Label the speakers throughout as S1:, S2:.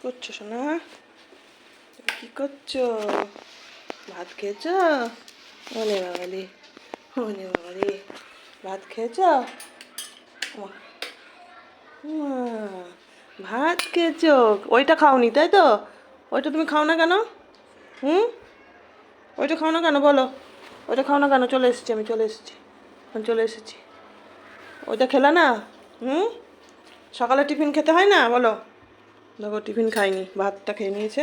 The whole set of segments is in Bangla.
S1: করছো সোনা? তুমি কি করছো? ভাত খেয়েছো? ওলে বাবালি, ওলে বাবালি, ভাত খেয়েছো? ভাত খেয়েছো? ওইটা খাওনি তাই তো? ওইটা তুমি খাও না কেন? হুম, ওইটা খাও না কেন বলো? ওইটা খাও না কেন? চলে এসেছি, আমি চলে এসেছি, আমি চলে এসেছি। ওইটা খেলা না? হুম, সকালে টিফিন খেতে হয় না বলো? দেখো টিফিন খাইনি, ভাতটা খেয়ে নিয়েছে,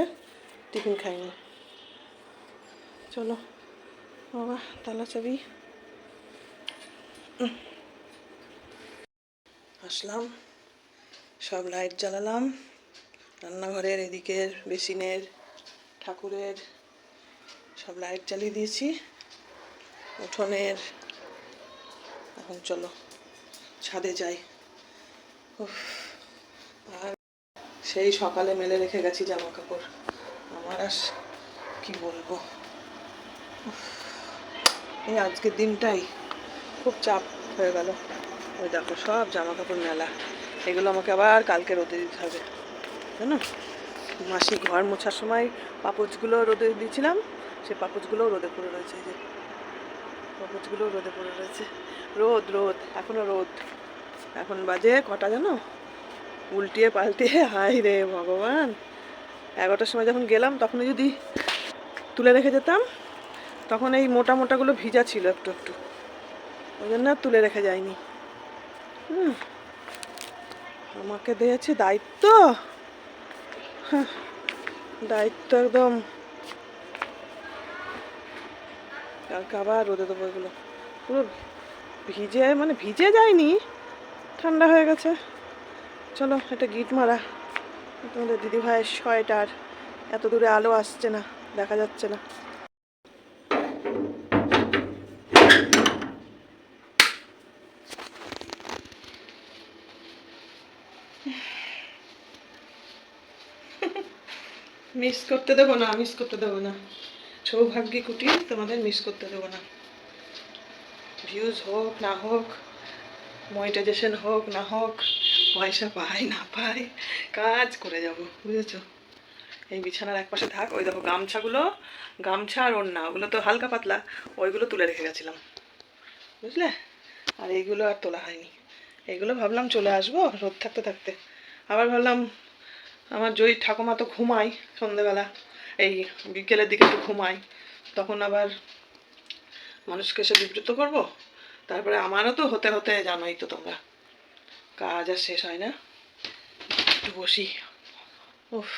S1: টিফিন খাইনি। চলো বাবা, তালা চাবি। আসলাম, সব লাইট জ্বালালাম, রান্নাঘরের এদিকের বেসিনের ঠাকুরের সব লাইট জ্বালিয়ে দিয়েছি, উঠোনের। এখন চলো ছাদে যাই। উফ, আর সেই সকালে মেলে রেখে গেছি জামা কাপড়, আমার আর কি বলবো। এই আজকের দিনটাই খুব চাপ হয়ে গেল। ওই দেখো সব জামা কাপড় মেলা, এগুলো আমাকে আবার কালকে রোদে দিতে হবে জানো। মাসি ঘর মোছার সময় পাপোচগুলো রোদে দিয়েছিলাম, সেই পাপোচগুলোও রোদে পড়ে রয়েছে। এই যে পাপোচগুলোও রোদে পড়ে রয়েছে, রোদ রোদ, এখনও রোদ। এখন বাজে কটা জানো? উল্টিয়ে পাল্টিয়ে, হাই রে ভগবান। 11টার সময় যখন গেলাম তখনই যদি তুলে রেখে যেতাম, তখন এই মোটা মোটাগুলো ভিজা ছিল একটু একটু, ওই জন্য আর তুলে রেখে যায়নি। আমাকে দিয়েছে দায়িত্ব, দায়িত্ব একদম। কালকে আবার রোদে দেবো এগুলো, পুরো ভিজে, মানে ভিজে যায়নি, ঠান্ডা হয়ে গেছে। চলো এটা গিট মারা, তোমাদের দিদিভাইয়ের সোয়েটার। এত দূরে আলো আসছে না, দেখা যাচ্ছে না। মিস করতে দেবো না, মিস করতে দেবো না। সৌভাগ্যী কুটির তোমাদের মিস করতে দেবো না। ভিউজ হোক না হোক, মনিটাইজেশন হোক না হোক, পয়সা পাই না পাই, কাজ করে যাব, বুঝেছো। এই বিছানার এক পাশে থাক, ওই দেখো গামছাগুলো, গামছা আর ওড়না, ওগুলো তো হালকা পাতলা, ওইগুলো তুলে রেখে গেছিলাম, বুঝলে। আর এইগুলো আর তোলা হয়নি, এইগুলো ভাবলাম চলে আসবো রোদ থাকতে থাকতে। আবার ভাবলাম আমার জয়ী ঠাকুমা তো ঘুমাই সন্ধেবেলা, এই বিকেলের দিকে একটু ঘুমাই, তখন আবার মানুষকে এসে বিব্রত করবো। তারপরে আমারও তো হতে হতে জানোই তো তোমরা, কাজ আর শেষ হয় না। একটু বসি। উফ,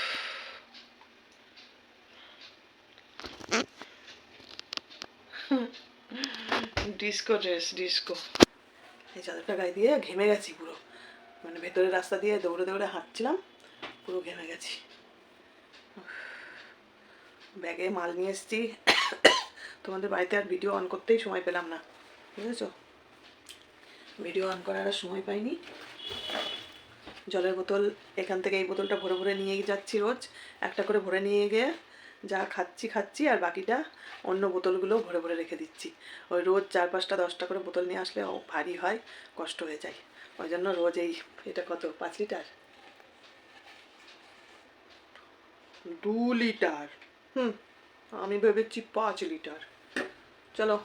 S1: ডিস্কো ড্রেস, ডিস্কো। এই চাদরটা গায়ে দিয়ে ঘেমে গেছি পুরো, মানে ভেতরের রাস্তা দিয়ে দৌড়ে দৌড়ে হাঁটছিলাম, পুরো ঘেমে গেছি। ব্যাগে মাল নিয়ে এসেছি, তোমাদের বাড়িতে আর ভিডিও অন করতেই সময় পেলাম না, বুঝেছো। ভিডিও অন করার আর সময় পাইনি। জলের বোতল এখান থেকে এই বোতলটা ভরে ভরে নিয়ে যাচ্ছি রোজ, একটা করে ভরে নিয়ে গিয়ে যা খাচ্ছি খাচ্ছি, আর বাকিটা অন্য বোতলগুলো ভরে ভরে রেখে দিচ্ছি। ওই রোজ 4-5টা 10টা করে বোতল নিয়ে আসলে ভারী হয়, কষ্ট হয়ে যায়, ওই জন্য রোজ এই, এটা কত 5 লিটার, 2 লিটার, আমি ভেবেছি 5 লিটার। চলো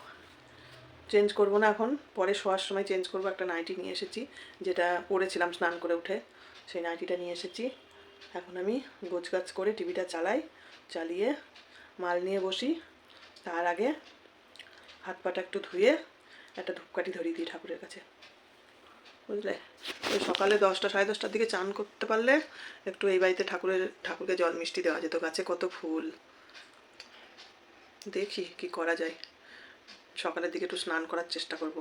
S1: চেঞ্জ করবো না এখন, পরে শোয়ার সময় চেঞ্জ করবো। একটা নাইটি নিয়ে এসেছি, যেটা পরেছিলাম স্নান করে উঠে, সেই নাইটিটা নিয়ে এসেছি। এখন আমি গোছগাছ করে টিভিটা চালাই, চালিয়ে মাল নিয়ে বসি। তার আগে হাত পাটা একটু ধুয়ে একটা ধূপকাঠি ধরিয়ে দিই ঠাকুরের কাছে, বুঝলে। ওই সকালে 10টা 10:30টার দিকে চান করতে পারলে একটু এই বাড়িতে ঠাকুরকে জল মিষ্টি দেওয়া যেত, গাছে কত ফুল। দেখি কি করা যায়, সকালের দিকে একটু স্নান করার চেষ্টা করব,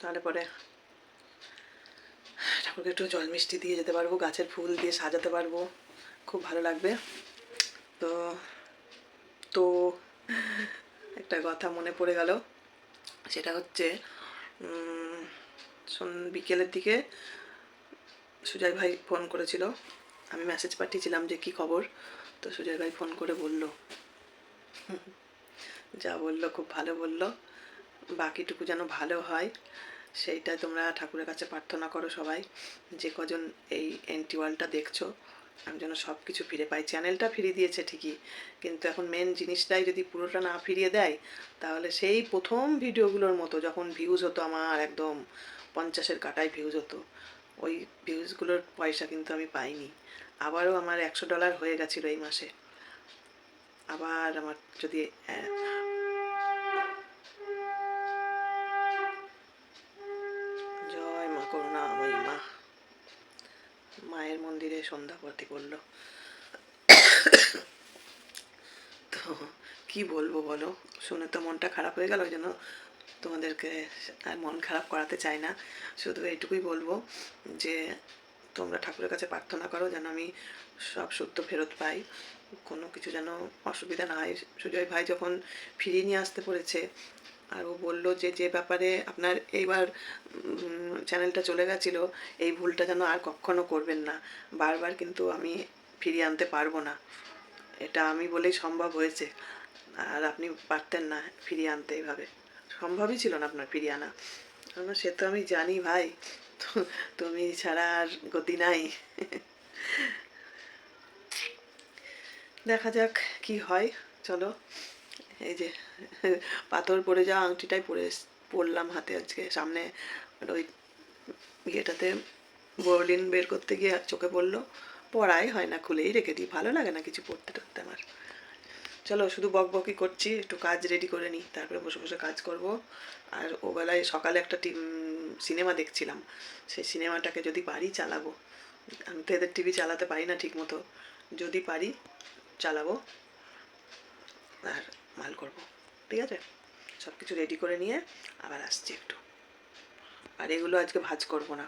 S1: তাহলে পরে ঠাকুরকে একটু জল মিষ্টি দিয়ে যেতে পারবো, গাছের ফুল দিয়ে সাজাতে পারবো, খুব ভালো লাগবে। তো তো একটা কথা মনে পড়ে গেল, সেটা হচ্ছে বিকেলের দিকে সুজয় ভাই ফোন করেছিল, আমি মেসেজ পাঠিয়েছিলাম যে কি খবর। তো সুজয় ভাই ফোন করে বলল, যা বললো খুব ভালো বললো, বাকিটুকু যেন ভালো হয় সেইটা তোমরা ঠাকুরের কাছে প্রার্থনা করো সবাই। যে কজন এই এন্টি ওয়ার্ল্ডটা দেখছো আমি যেন সব কিছু ফিরে পাই। চ্যানেলটা ফিরিয়ে দিয়েছে ঠিকই, কিন্তু এখন মেন জিনিসটাই যদি পুরোটা না ফিরিয়ে দেয়, তাহলে সেই প্রথম ভিডিওগুলোর মতো যখন ভিউজ হতো আমার একদম 50-এর কাটায় ভিউজ হতো, ওই ভিউজগুলোর পয়সা কিন্তু আমি পাইনি। আবারও আমার $100 হয়ে গেছিলো এই মাসে। আবার আমার যদি জয় মা করুণাময়ী মা। মায়ের মন্দিরে সন্ধ্যা পড়তে করলো। তো কি বলবো বলো, শুনে তো মনটা খারাপ হয়ে গেল। ওই জন্য তোমাদেরকে আর মন খারাপ করাতে চাই না, শুধু এইটুকুই বলবো যে তোমরা ঠাকুরের কাছে প্রার্থনা করো যেন আমি সব সত্য ফেরত পাই, কোনো কিছু যেন অসুবিধা না হয়। সুজয় ভাই যখন ফিরিয়ে নিয়ে আসতে পড়েছে, আর ও বললো যে যে ব্যাপারে আপনার এইবার চ্যানেলটা চলে গেছিলো, এই ভুলটা যেন আর কখনো করবেন না। বারবার কিন্তু আমি ফিরিয়ে আনতে পারবো না, এটা আমি বলেই সম্ভব হয়েছে, আর আপনি পারতেন না ফিরিয়ে আনতে। এইভাবে সম্ভবই ছিল না আপনার ফিরিয়ে আনা। সে তো আমি জানি ভাই, তুমি ছাড়া আর গতি নাই। দেখা যাক কি হয়। চলো, এই যে পাথর পড়ে যাওয়া আংটিটাই পরলাম হাতে আজকে। সামনে ওই ইয়েটাতে বোরলিন বের করতে গিয়ে চোখে পড়লো, পড়াই হয় না, খুলেই রেখে দিই, ভালো লাগে না কিছু পড়তে টড়তে আমার। চলো, শুধু বকবকি করছি, একটু কাজ রেডি করে নিই, তারপরে বসে বসে কাজ করব। আর ওবেলায় সকালে একটা সিনেমা দেখছিলাম, সেই সিনেমাটাকে যদি পারি চালাবো। আমি তো এদের টিভি চালাতে পারি না ঠিক মতো, যদি পারি চালাবো আর মাল করব। ঠিক আছে, সব কিছু রেডি করে নিয়ে আবার আসছি একটু। আর এগুলো আজকে ভাজ করব না,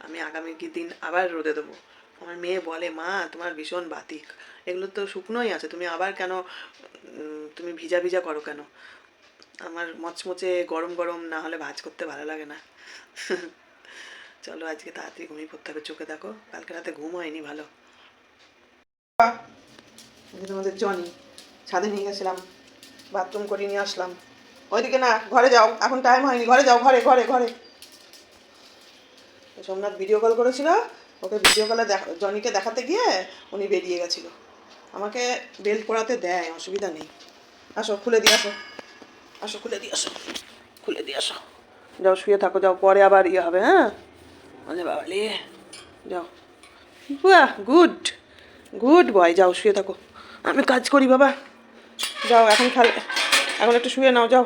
S1: আমি আগামী দিন আবার রোদে দেবো। আমার মেয়ে বলে, মা তোমার ভীষণ বাতিক, এগুলো তো শুকনোই আছে, তুমি আবার কেন তুমি ভিজা ভিজা করো কেন? আমার মচমচে গরম গরম না হলে ভাজ করতে ভালো লাগে না। চলো, আজকে তাড়াতাড়ি ঘুমিয়ে পড়তে হবে। চোখে দেখো, কালকে রাতে ঘুম হয়নি ভালো। তোমাদের জনি ছাদে নিয়ে গেছিলাম, বাথরুম করে নিয়ে আসলাম। ওইদিকে না, ঘরে যাও, এখন টাইম হয়নি, ঘরে যাও, ঘরে ঘরে ঘরে। সোমনাথ ভিডিও কল করেছিল, ওকে ভিডিও কলে জনিকে দেখাতে গিয়ে উনি বেরিয়ে গেছিল। আমাকে বেল্ট পরাতে দেয়, অসুবিধা নেই। আসো, খুলে দিয়ে আসো, আসো খুলে দিয়ে আসো, খুলে দিয়ে আসো। যাও শুয়ে থাকো, যাও, পরে আবার ইয়ে হবে। হ্যাঁ, আরে বাবা লে, যাও। বাহ, গুড গুড বয়, যাও শুয়ে থাকো, আমি কাজ করি বাবা। যাও, এখন একটু শুয়ে নাও, যাও।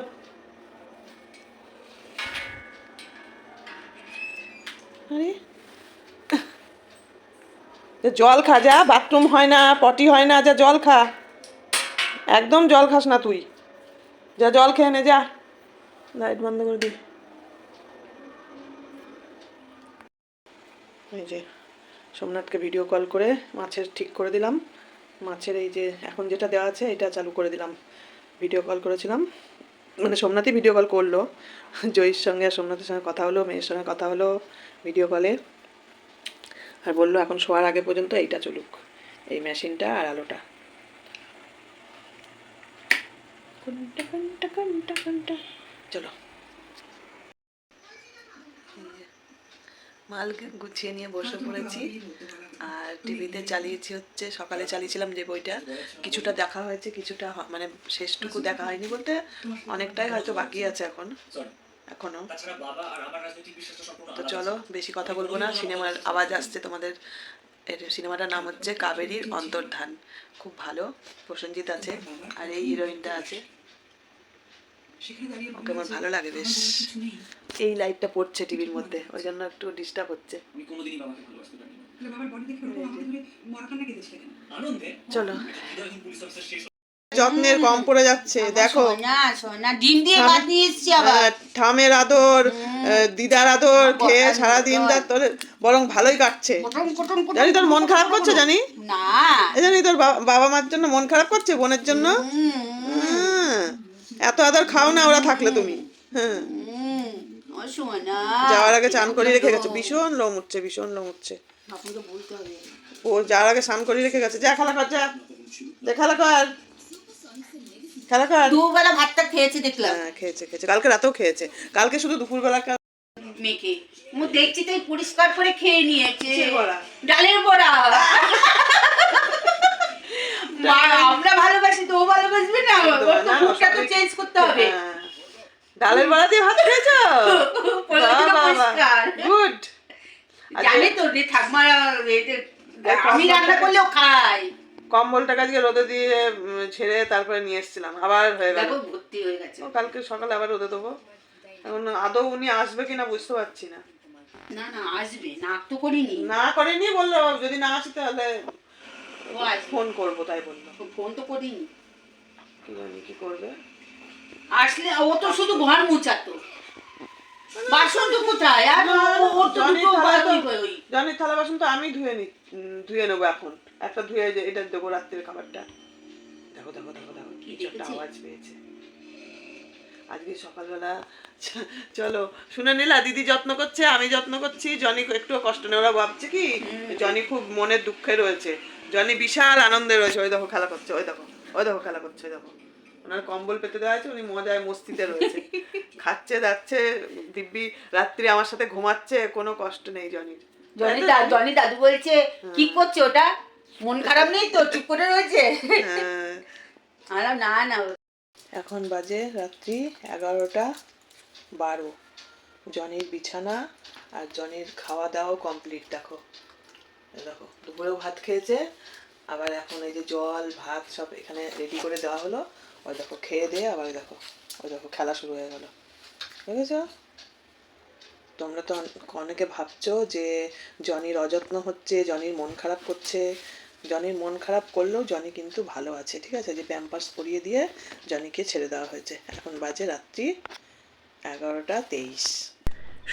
S1: আরে জল খা, যা, বাথরুম হয় না, পটি হয় না, যা জল খা। একদম জল খাস না তুই, যা জল খেয়ে নে, যা। লাইট বন্ধ করে দি। এই যে সোমনাথকে ভিডিও কল করে মাছের ঠিক করে দিলাম। মাছের এই যে এখন যেটা দেওয়া আছে এটা চালু করে দিলাম। ভিডিও কল করেছিলাম, মানে সোমনাথই ভিডিও কল করলো, জয়ীর সঙ্গে আর সোমনাথের সঙ্গে কথা হলো, মেয়ের সঙ্গে কথা হলো ভিডিও কলে। আর বললো এখন শোয়ার আগে পর্যন্ত এইটা চলুক, এই মেশিনটা আর আলোটা। চলো, মাল গুছিয়ে নিয়ে বসে পড়েছি। আর টিভিতে চালিয়েছি হচ্ছে, সকালে চালিয়েছিলাম যে বইটা, কিছুটা দেখা হয়েছে, কিছুটা মানে শেষটুকু দেখা হয়নি বলতে অনেকটাই হয়তো বাকি আছে এখনো। তো চলো, বেশি কথা বলবো না, সিনেমার আওয়াজ আসছে তোমাদের। এর সিনেমাটার নাম হচ্ছে কাবেরীর অন্তর্ধান, খুব ভালো, প্রসেনজিৎ আছে আর এই হিরোইনটা আছে, ওকে আমার ভালো লাগে বেশ। এই লাইটটা পড়ছে টিভির মধ্যে, ওই জন্য একটু ডিস্টার্ব হচ্ছে। চলো, যত্নের কম পড়ে যাচ্ছে, দেখো
S2: ডিম দিয়ে ভাত নিয়ে এসেছি আবার।
S1: ঠামের আদর, দিদার আদর খেয়ে সারাদিন তোর বরং ভালোই কাটছে। জানি তোর মন খারাপ করছে, জানি
S2: না,
S1: জানি তোর বাবা মার জন্য মন খারাপ করছে, বোনের জন্য। এত আদর খাও না ওরা থাকলে তুমি। হ্যাঁ, যাওয়ার আগে চান করে রেখে গেছে, ভীষণ লোম উঠছে, ভীষণ লোম উঠছে। ও যাওয়ার আগে স্নান করে রেখে গেছে, যা খেলা কর, যা খেলা কর, খেলা কর।
S2: দুবেলা ভাতটা খেয়েছে দেখলাম।
S1: হ্যাঁ, খেয়েছে, কালকে রাতেও খেয়েছে, কালকে শুধু দুপুরবেলা
S2: মেখে দেখছি তাই পরিষ্কার করে খেয়ে নিয়েছে ডালের বড়া। আমরা ভালোবাসি তো ও ভালোবাসবে না, ওর তো
S1: না,
S2: মুখটা তো
S1: সবাই-
S2: চেঞ্জ করতে হবে।
S1: হ্যাঁ। ডালের বড়া দিয়ে ভাত খেয়েছো?
S2: পরিষ্কার পরিষ্কার।
S1: গুড।
S2: জানে তো যে ঠাকমা
S1: দেখো,
S2: আমি রান্না করলেও খাই।
S1: কম্বলটা আজকে রোদে দিয়ে ছেড়ে তারপরে নিয়ে এসেছিলাম, আবার হয়ে গেল।
S2: দেখো ভর্তি হয়ে গেছে।
S1: ও কালকে সকালে আবার রোদে দেবো। এখন আদৌ উনি আসবে কিনা বুঝতে পারছি না।
S2: না না আসবে, নাক তো করিনি।
S1: না করেনি বললো, যদি না আসে তাহলে
S2: ও আসবে,
S1: ফোন করবো, তাই বললো।
S2: ফোন তো করিনি।
S1: কি জানি কি করবে।
S2: আসলে ও তো শুধু ঘর মুছাতো, বাসন তো কোথায়? আর ও তো
S1: জনির
S2: দুটো
S1: থালা তো-
S2: ওই
S1: জনির থালা বাসন তো আমি ধুয়ে নেবো এখন। একটা ধুয়ে এটা দেবো রাত্রের খাবারটা। দেখো দেখো দেখো দেখো কি একটা
S2: দেখেছি?
S1: আওয়াজ পেয়েছে আজকে সকালবেলা। চলো, শুনে নিলা, দিদি যত্ন করছে, আমি যত্ন করছি, জনি একটু কষ্ট নেই। ওরা ভাবছে কি জনি খুব মনের দুঃখে রয়েছে, জনি বিশাল আনন্দে রয়েছে। ওই দেখো খেলা করছে, ওই দেখো, ওই দেখো খেলা করছে, ওই দেখো ওনার কম্বল পেতে দেওয়া আছে, উনি মজায় মস্তিতে রয়েছে, খাচ্ছে যাচ্ছে দিব্যি। রাত্রি আমার সাথে ঘুমাচ্ছে, কোনো কষ্ট নেই জনির।
S2: জনি দাদু বলছে কি করছে ওটা, মন খারাপ নেই তো, চুপ করে রয়েছে।
S1: হ্যাঁ।
S2: আর না না
S1: এখন বাজে রাত্রি 11:12। জনির বিছানা আর জনির খাওয়া দাওয়া কমপ্লিট। দেখো এই দেখো দুপুরেও ভাত খেয়েছে, আবার এখন এই যে জল ভাত সব এখানে রেডি করে দেওয়া হলো। ওই দেখো খেয়ে দিয়ে আবার ওই দেখো খেলা শুরু হয়ে গেল, বুঝেছ? তোমরা তো অনেকে ভাবছো যে জনির অযত্ন হচ্ছে, জনির মন খারাপ করছে। জনির মন খারাপ করলেও জনি কিন্তু ভালো আছে, ঠিক আছে? যে প্যাম্পার্স পরিয়ে দিয়ে জনিকে ছেড়ে দেওয়া হয়েছে। এখন বাজে রাত্রি 11:23।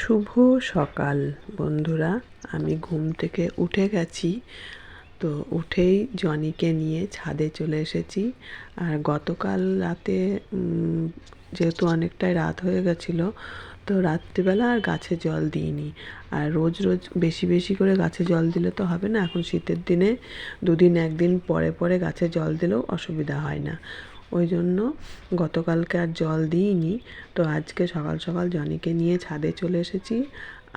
S1: শুভ সকাল বন্ধুরা, আমি ঘুম থেকে উঠে গেছি। তো উঠেই জনিকে নিয়ে ছাদে চলে এসেছি। আর গতকাল রাতে যেহেতু অনেকটাই রাত হয়ে গেছিলো, তো রাত্রিবেলা আর গাছে জল দিইনি। আর রোজ রোজ বেশি বেশি করে গাছে জল দিলে তো হবে না। এখন শীতের দিনে দুদিন একদিন পরে পরে গাছে জল দিলেও অসুবিধা হয় না, ওই জন্য গতকালকে আর জল দিইনি। তো আজকে সকাল সকাল জনিকে নিয়ে ছাদে চলে এসেছি।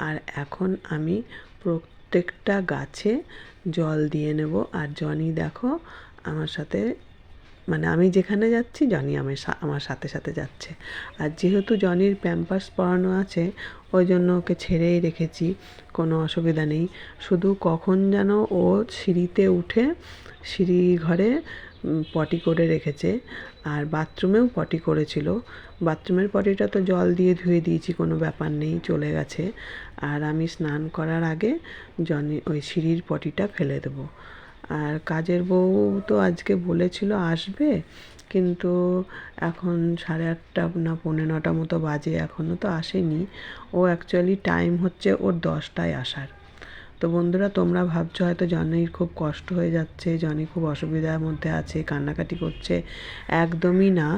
S1: আর এখন আমি প্রত্যেকটা গাছে জল দিয়ে নেব। আর জনি দেখো আমার সাথে, মানে আমি যেখানে যাচ্ছি জনি আমার সাথে সাথে যাচ্ছে। আর যেহেতু জনির প্যাম্পার্স পরানো আছে, ওই জন্য ওকে ছেড়েই রেখেছি, কোনো অসুবিধা নেই। শুধু কখন যেন ও সিঁড়িতে উঠে সিঁড়ি ঘরে পটি করে রেখেছে, আর বাথরুমেও পটি করেছিল। বাথরুমের পটিটা তো জল দিয়ে ধুয়ে দিয়েছি, কোনো ব্যাপার নেই, চলে গেছে। আর আমি স্নান করার আগে জনি ওই সিঁড়ির পটিটা ফেলে দেবো। আর কাজের বউ তো আজকে বলেছিল আসবে, কিন্তু এখন 8:30 না 9:45 মতো বাজে, এখনও তো আসেনি। ও অ্যাকচুয়ালি টাইম হচ্ছে ওর 10টায় আসার। তো বন্ধুরা, তোমরা ভাবছো হয়তো জনির খুব কষ্ট হয়ে যাচ্ছে, জনি খুব অসুবিধার মধ্যে আছে, কান্নাকাটি করছে। একদমই না,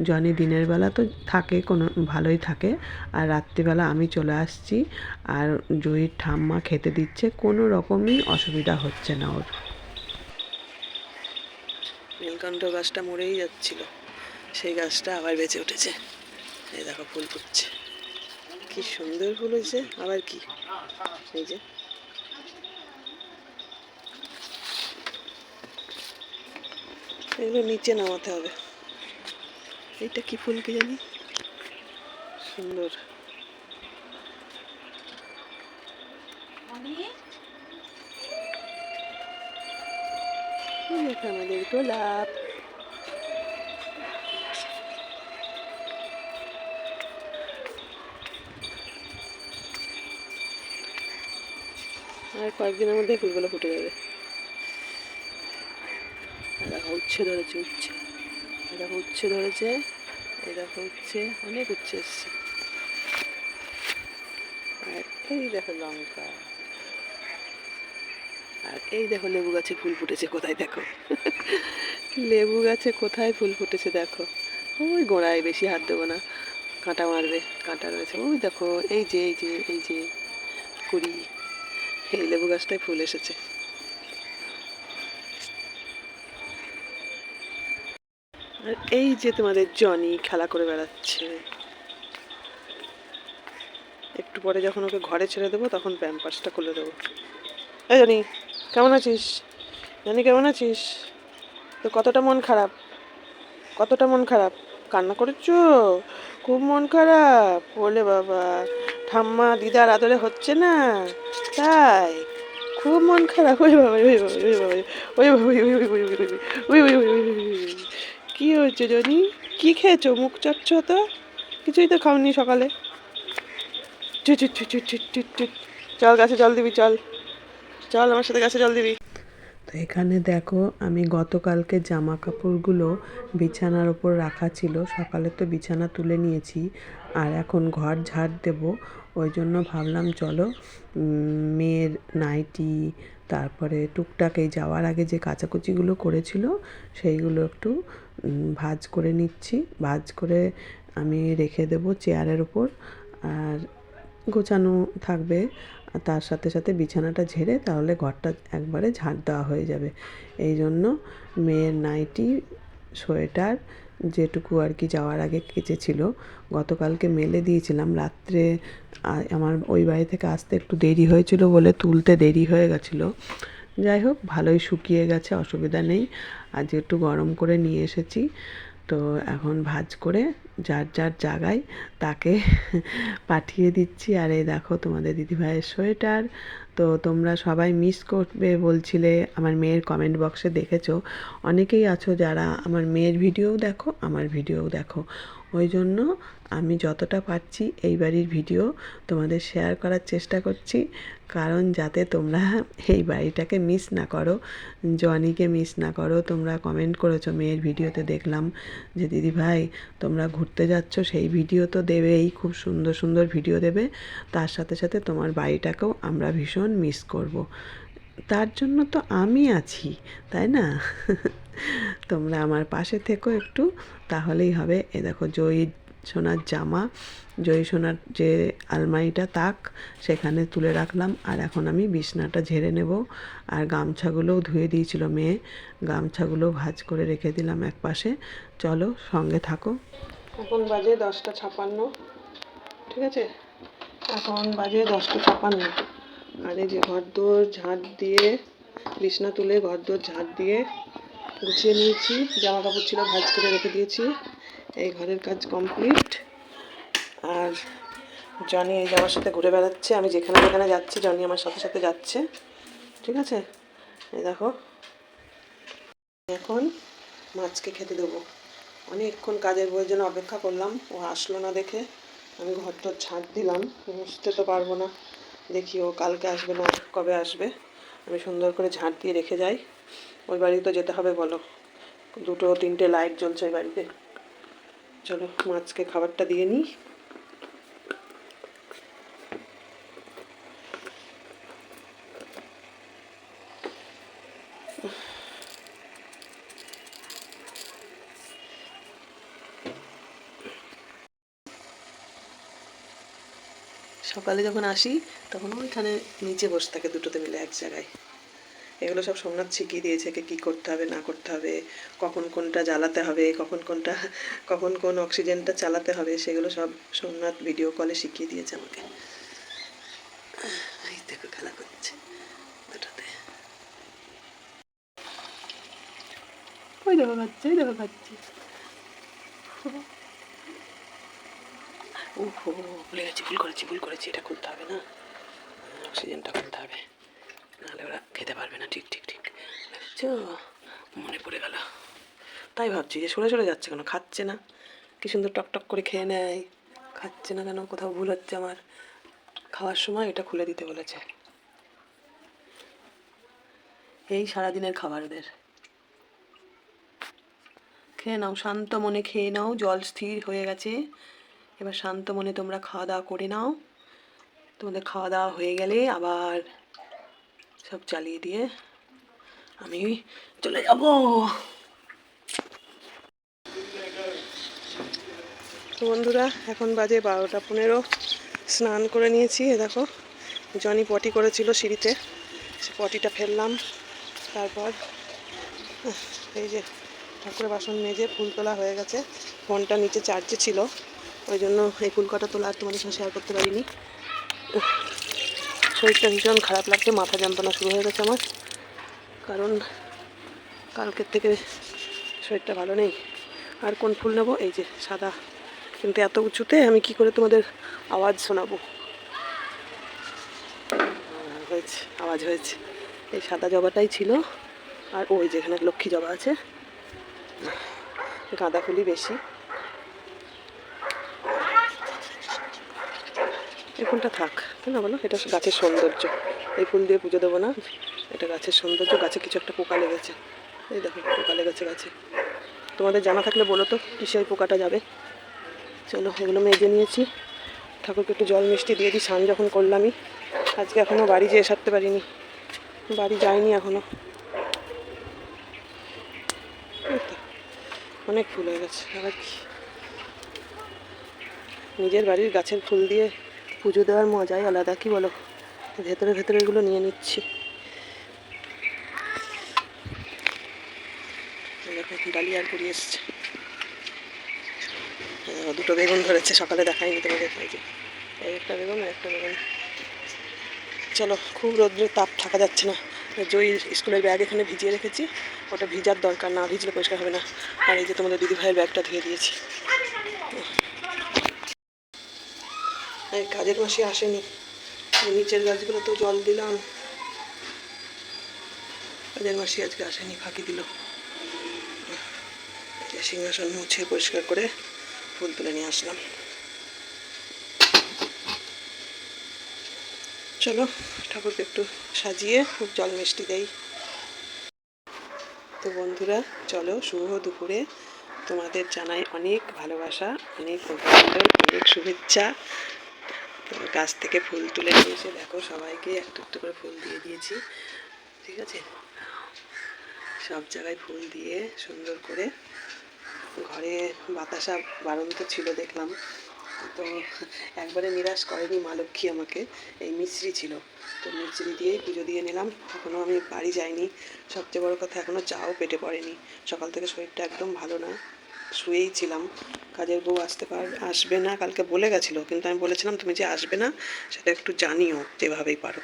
S1: জনি দিনের বেলা তো থাকে, কোনো ভালোই থাকে, আর রাত্রিবেলা আমি চলে আসছি আর জয়ীর ঠাম্মা খেতে দিচ্ছে, কোনো রকমই অসুবিধা হচ্ছে না ওর। নীলকণ্ঠ গাছটা মরেই যাচ্ছিল, সেই গাছটা আবার বেঁচে উঠেছে। এই দেখো ফুল ফুটছে, কি সুন্দর ফুল হয়েছে। আবার কি, এই যে এগুলো নিচে নামাতে হবে। এইটা কি ফুল কি জানি, সুন্দর। আমাদের গোলাপ। আর কয়েকদিনের মধ্যে ফুলগুলো ফুটে যাবে। দেখো উচ্ছে ধরেছে, উচ্ছে দেখো, উচ্ছে ধরেছে, এই দেখো উচ্ছে, অনেক উচ্ছে এসছে। আর এই দেখো লঙ্কা, আর এই দেখো লেবু গাছে ফুল ফুটেছে কোথায়, দেখো লেবু গাছে কোথায় ফুল ফুটেছে দেখো। ওই গোড়ায়, বেশি হাত দেবো না, কাঁটা মারবে, কাঁটা রয়েছে। ওই দেখো, এই যে এই যে এই যে কুড়ি, এই লেবু গাছটায় ফুল এসেছে। আর এই যে তোমাদের জনি খেলা করে বেড়াচ্ছে। একটু পরে যখন ওকে ঘরে ছেড়ে দেবো তখন প্যাম্পার্সটা খুলে দেবো। এই জনি কেমন আছিস? জনি কেমন আছিস? তো কতটা মন খারাপ, কতটা মন খারাপ? কান্না করেছো? খুব মন খারাপ? বলে বাবা, ঠাম্মা দিদার আদরে হচ্ছে না তাই? খুব মন খারাপ? ওই বাবা, ওই বাবা, ওই বাবা, ওই বাবা, ওই ওই ওই ওই ওই ওই ওই ওই ওই ওই। কি হয়েছে জনি? কি খেয়েছো? মুখ চাচ্ছ তো? কিছুই তো খাওনি সকালে। চু চু চু চু চু চু চু। চল গাছে জল দিবি, চল চল আমার সাথে গাছে জল দিবি। তো এখানে দেখো, আমি গতকালকে জামা কাপড়গুলো বিছানার ওপর রাখা ছিল, সকালে তো বিছানা তুলে নিয়েছি, আর এখন ঘর ঝাড় দেব। ওই জন্য ভাবলাম চলো মেয়ের নাইটি, তারপরে টুকটাক এই যাওয়ার আগে যে কাচাকুচিগুলো করেছিল সেইগুলো একটু ভাঁজ করে নিচ্ছি। ভাঁজ করে আমি রেখে দেব চেয়ারের ওপর, আর গোছানো থাকবে। আর তার সাথে সাথে বিছানাটা ঝেড়ে তাহলে ঘরটা একবারে ঝাড় দেওয়া হয়ে যাবে। এই জন্য মেয়ের নাইটি, সোয়েটার যেটুকু আর কি যাওয়ার আগে কেচেছিল, গতকালকে মেলে দিয়েছিলাম রাত্রে। আমার ওই বাড়ি থেকে আসতে একটু দেরি হয়েছিল বলে তুলতে দেরি হয়ে গেছিলো। যাই হোক, ভালোই শুকিয়ে গেছে, অসুবিধা নেই। আজ একটু গরম করে নিয়ে এসেছি। তো এখন ভাঁজ করে যার যার জায়গায় তাকে পাঠিয়ে দিচ্ছি। আর এই দেখো তোমাদের দিদিভাইয়ের সোয়েটার। তো তোমরা সবাই মিস করবে বলছিলে, আমার মেয়ের কমেন্ট বক্সে দেখেছো, অনেকেই আছো যারা আমার মেয়ের ভিডিওও দেখো, আমার ভিডিওও দেখো। ওই জন্য আমি যতটা পারছি এই বাড়ির ভিডিও তোমাদের শেয়ার করার চেষ্টা করছি, কারণ যাতে তোমরা এই বাড়িটাকে মিস না করো, জনিকে মিস না করো। তোমরা কমেন্ট করেছো মেয়ের ভিডিওতে, দেখলাম যে দিদিভাই তোমরা ঘুরতে যাচ্ছ, সেই ভিডিও তো দেবেই, খুব সুন্দর সুন্দর ভিডিও দেবে, তার সাথে সাথে তোমার বাড়িটাকেও আমরা ভীষণ মিস করব। তার জন্য তো আমি আছি, তাই না? তোমরা আমার পাশে থেকো একটু, তাহলেই হবে। এ দেখো জয়ী সোনার জামা, জয়ী সোনার যে আলমারিটা তাক, সেখানে তুলে রাখলাম। আর এখন আমি বিছনাটা ঝেড়ে নেব। আর গামছাগুলোও ধুয়ে দিয়েছিল মেয়ে, গামছাগুলো ভাঁজ করে রেখে দিলাম এক পাশে। চলো সঙ্গে থাকো। এখন বাজে 10:56, ঠিক আছে? এখন বাজে 10:56। আর এই যে ঘরদোর ঝাঁট দিয়ে, বিছনা তুলে ঘরদোর ঝাঁট দিয়ে গুছিয়ে নিয়েছি, জামা কাপড় ছিল ভাঁজ করে রেখে দিয়েছি। এই ঘরের কাজ কমপ্লিট। আর জনি এই যে আমার সাথে ঘুরে বেড়াচ্ছে, আমি যেখানে যেখানে যাচ্ছি জনি আমার সাথে সাথে যাচ্ছে, ঠিক আছে? এই দেখো, এখন মাছকে খেতে দেবো। অনেকক্ষণ কাজের বউয়ের জন্য অপেক্ষা করলাম, ও আসলো না দেখে আমি ঘরটা ঝাঁট দিলাম। মুছতে তো পারবো না, দেখি ও কালকে আসবে না কবে আসবে। আমি সুন্দর করে ঝাঁট দিয়ে রেখে যাই। ওই বাড়ি তো যেতে হবে বলো, 2-3টে লাইট জ্বলছে ওই বাড়িতে। চলো মাছকে খাবারটা দিয়ে নিই। সকালে যখন আসি তখন ওইখানে নিচে বসে থাকে দুটোতে মিলে এক জায়গায়। এগুলো সব সোমনাথ শিখিয়ে দিয়েছে কী করতে হবে না করতে হবে, কখন কোনটা জ্বালাতে হবে, কখন কোন অক্সিজেনটা চালাতে হবে, সেগুলো সব সোমনাথ ভিডিও কলে শিখিয়ে দিয়েছে আমাকে। এই দেখো খেলা করছে দুটোতে, ওই দেখো খাচ্ছে, ওই দেখো খাচ্ছে। ওহো, ভুলে গেছি, ভুল করেছি, এটা খুলতে হবে না, অক্সিজেনটা খুলতে হবে, নাহলে ওরা খেতে পারবে না। ঠিক ঠিক ঠিক, দেখছো, মনে পড়ে গেল। তাই ভাবছি যে সরে সরে যাচ্ছে কেন, খাচ্ছে না? কি সুন্দর টকটক করে খেয়ে নেয়, খাচ্ছে না কেন? কোথাও ভুল হচ্ছে আমার। খাওয়ার সময় এটা খুলে দিতে বলেছে। এই সারাদিনের খাবার ওদের। খেয়ে নাও, শান্ত মনে খেয়ে নাও, জল স্থির হয়ে গেছে। এবার শান্ত মনে তোমরা খাওয়া দাওয়া করে নাও। তোমাদের খাওয়া দাওয়া হয়ে গেলে আবার সব চালিয়ে দিয়ে আমি চলে যাব। তো বন্ধুরা, এখন বাজে 12:15। স্নান করে নিয়েছি। দেখো জনি পটি করেছিল সিঁড়িতে, সে পটিটা ফেললাম। তারপর এই যে ঠাকুরের বাসন মেজে ফুল তোলা হয়ে গেছে। ফোনটা নিচে চার্জে ছিল, ওই জন্য এই ফুল কটা তোলা আর তোমাদের সাথে শেয়ার করতে পারিনি। শরীরটা ভীষণ খারাপ লাগছে, মাথা যন্ত্রণা শুরু হয়ে গেছে আমার, কারণ কালকের থেকে শরীরটা ভালো নেই। আর কোন ফুল নেবো? এই যে সাদা, কিন্তু এত উঁচুতে আমি কি করে তোমাদের আওয়াজ শোনাবো। হয়েছে, আওয়াজ হয়েছে। এই সাদা জবাটাই ছিল, আর ওই যেখানে লক্ষ্মী জবা আছে, গাঁদা ফুলই বেশি। এই ফুলটা থাক, তাই না বলো? এটা গাছের সৌন্দর্য, এই ফুল দিয়ে পুজো দেবো না, এটা গাছের সৌন্দর্য। গাছে কিছু একটা পোকা লেগেছে, এই দেখো পোকা লেগেছে গাছে। তোমাদের জানা থাকলে বলো তো কিসে ওই পোকাটা যাবে। চলো এগুলো মেজে নিয়েছি, ঠাকুরকে একটু জল মিষ্টি দিয়ে দিই। স্নান যখন করলামই, আজকে এখনও বাড়ি যেয়ে সারতে পারিনি, বাড়ি যাইনি এখনও। অনেক ফুল হয়ে গেছে। আবার কি, নিজের বাড়ির গাছের ফুল দিয়ে পুজো দেওয়ার মজাই আলাদা, কি বলো? ভেতরে ভেতরে এগুলো নিয়ে নিচ্ছি। দেখো ডালিয়ার কুড়ি এসছে, দুটো বেগুন ধরেছে, সকালে দেখাইনি তোমাদের। এই যে এই একটা বেগুন, একটা বেগুন। চলো, খুব রোদ্রের তাপ থাকা যাচ্ছে না। জয়ীর স্কুলের ব্যাগ এখানে ভিজিয়ে রেখেছি, ওটা ভিজার দরকার, না ভিজলে পরিষ্কার হবে না। আর এই যে তোমাদের দিদিভাইয়ের ব্যাগটা ধুয়ে দিয়েছি। এই কাজের মাসে আসেনি, নিচের গাছগুলো তো জল দিলাম, কাজের মাসি আজকে আসেনি, ফাঁকি দিল। সিংহাসন মুছে পরিষ্কার করে ফুল তুলে নিয়ে আসলাম। চলো ঠাকুরকে একটু সাজিয়ে জল মিষ্টি দেই। তো বন্ধুরা চলো, শুভ দুপুরে তোমাদের জানাই অনেক ভালোবাসা, অনেক অভিনন্দন, অনেক শুভেচ্ছা। গাছ থেকে ফুল তুলে নিয়ে এসে দেখো সবাইকে একটু একটু করে ফুল দিয়ে দিয়েছি, ঠিক আছে? সব জায়গায় ফুল দিয়ে সুন্দর করে। ঘরে বাতাসা বাড়ন্ত ছিল দেখলাম, তো একবারে নিরাশ করেনি মা লক্ষ্মী আমাকে। এই মিছরি ছিল, তো মিছরি দিয়েই পুজো দিয়ে নিলাম। এখনও আমি বাড়ি যাইনি, সবচেয়ে বড় কথা এখনও চাও পেটে পড়েনি। সকাল থেকে শরীরটা একদম ভালো না, শুয়েই ছিলাম। কাজের বউ আসবে না কালকে বলে গেছিলো, কিন্তু আমি বলেছিলাম তুমি যে আসবে না সেটা একটু জানিও যেভাবেই পারো।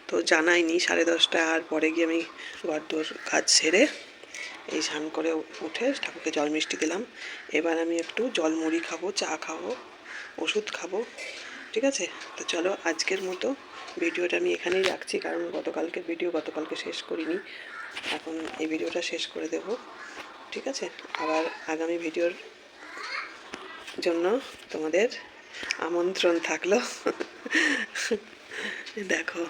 S1: তো জানাইনি। 10:30 পরে গিয়ে আমি ঘরদোর কাজ সেরে এই স্নান করে উঠে ঠাকুরকে জল মিষ্টি দিলাম। এবার আমি একটু জল মুড়ি খাবো, চা খাবো, ওষুধ খাবো, ঠিক আছে? তো চলো আজকের মতো ভিডিওটা আমি এখানেই রাখছি, কারণ গতকালকের ভিডিও গতকালকে শেষ করিনি, এখন এই ভিডিওটা শেষ করে দেব, ঠিক আছে? আবার আগামী ভিডিওর জন্য তোমাদের আমন্ত্রণ থাকলো। দেখো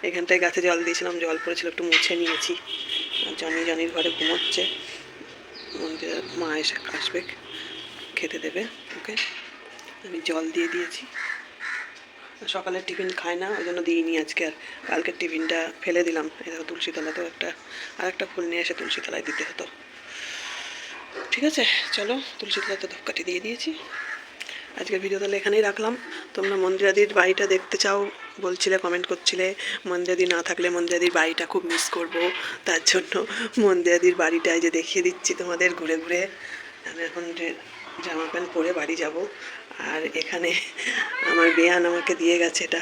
S1: এখানটায় গাছে জল দিয়েছিলাম, জল পড়েছিল, একটু মুছে নিয়েছি। জনির ঘরে ঘুমোচ্ছে, মন্দিরে মা এসে আসবে, খেতে দেবে ওকে। আমি জল দিয়ে দিয়েছি। সকালের টিফিন খায় না, ওই জন্য দিইনি আজকে। আর কালকের টিফিনটা ফেলে দিলাম। এই দেখো তুলসী তলাতেও আরেকটা ফুল নিয়ে এসে তুলসী তলায় দিতে হতো, ঠিক আছে? চলো তুলসী তলাতে ধূপকাঠি দিয়ে দিয়েছি। আজকের ভিডিও তাহলে এখানেই রাখলাম। তোমরা মন্দিরাদির বাড়িটা দেখতে চাও বলছিলে, কমেন্ট করছিলে। মন্দিরাদি না থাকলে মন্দিরাদির বাড়িটা খুব মিস করব, তার জন্য মন্দিরাদির বাড়িটায় যে দেখিয়ে দিচ্ছি তোমাদের ঘুরে ঘুরে। আমি এখন জামা প্যান্ট পরে বাড়ি যাব। আর এখানে আমার বেয়ান আমাকে দিয়ে গেছে এটা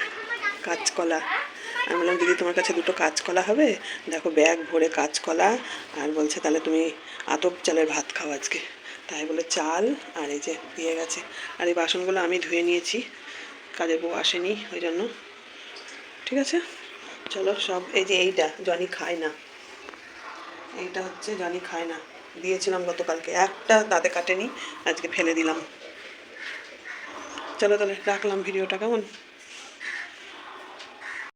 S1: কাঁচকলা। আমি বললাম দিদি তোমার কাছে দুটো কাঁচকলা হবে? দেখো ব্যাগ ভরে কাঁচকলা, আর বলছে তাহলে তুমি আতপ চালের ভাত খাও আজকে। তাই বলে চাল আর এই যে দিয়ে গেছে। আর এই বাসনগুলো আমি ধুয়ে নিয়েছি, কাজের বউ আসেনি ওই জন্য, ঠিক আছে? চলো সব, এই যে এইটা জনি খায় না, এইটা হচ্ছে জনি খায় না, দিয়েছিলাম গতকালকে, একটা দাঁতে কাটেনি, আজকে ফেলে দিলাম। চলো তাহলে রাখলাম ভিডিওটা, কেমন?